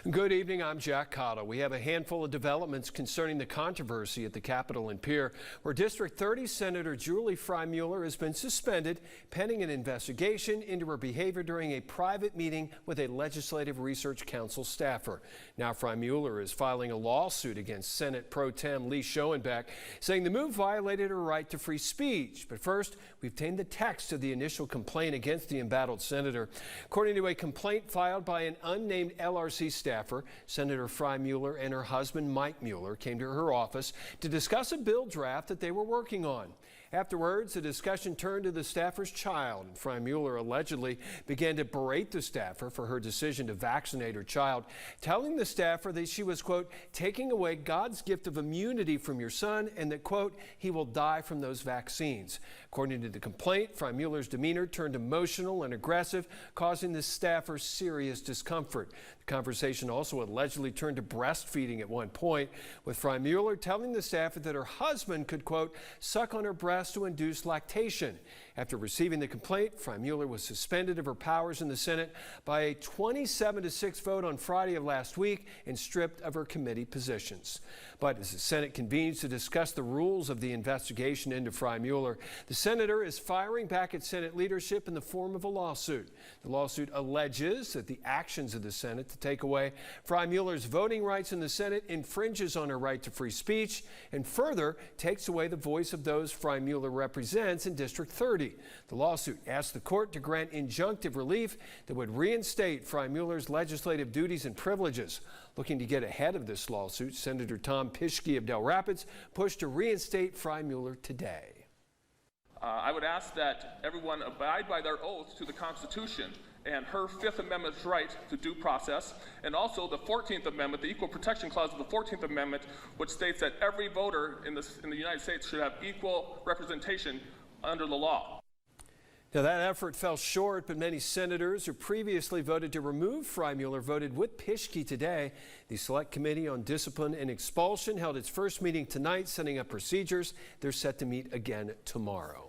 Good evening, I'm Jack KOTA. We have a handful of developments concerning the controversy at the Capitol and Pier, where District 30 Senator Julie Frye Mueller has been suspended pending an investigation into her behavior during a private meeting with a Legislative Research Council staffer. Now Frye Mueller is filing a lawsuit against Senate Pro Tem Lee Schoenbeck, saying the move violated her right to free speech. But first, we obtained the text of the initial complaint against the embattled senator. According to a complaint filed by an unnamed LRC staffer, Senator Frye Mueller and her husband Mike Mueller came to her office to discuss a bill draft that they were working on. Afterwards, the discussion turned to the staffer's child, and Frye Mueller allegedly began to berate the staffer for her decision to vaccinate her child, telling the staffer that she was, quote, taking away God's gift of immunity from your son and that, quote, he will die from those vaccines. According to the complaint, Frye Mueller's demeanor turned emotional and aggressive, causing the staffer serious discomfort. The conversation also allegedly turned to breastfeeding at one point, with Frye Mueller telling the staffer that her husband could, quote, suck on her breast to induce lactation. After receiving the complaint, Frye Mueller was suspended of her powers in the Senate by a 27-6 vote on Friday of last week and stripped of her committee positions. But as the Senate convenes to discuss the rules of the investigation into Frye Mueller, the senator is firing back at Senate leadership in the form of a lawsuit. The lawsuit alleges that the actions of the Senate to take away Frye Mueller's voting rights in the Senate infringes on her right to free speech and further takes away the voice of those Frye Mueller represents in District 30. The lawsuit asks the court to grant injunctive relief that would reinstate Frye Mueller's legislative duties and privileges. Looking to get ahead of this lawsuit, Senator Tom Pischke of Del Rapids pushed to reinstate Frye Mueller today. I would ask that everyone abide by their oath to the Constitution and her Fifth Amendment's right to due process, and also the 14th Amendment, the Equal Protection Clause of the 14th Amendment, which states that every voter in the United States should have equal representation under the law. Now, that effort fell short, but many senators who previously voted to remove Frye Mueller voted with Pischke today. The Select Committee on Discipline and Expulsion held its first meeting tonight, setting up procedures. They're set to meet again tomorrow.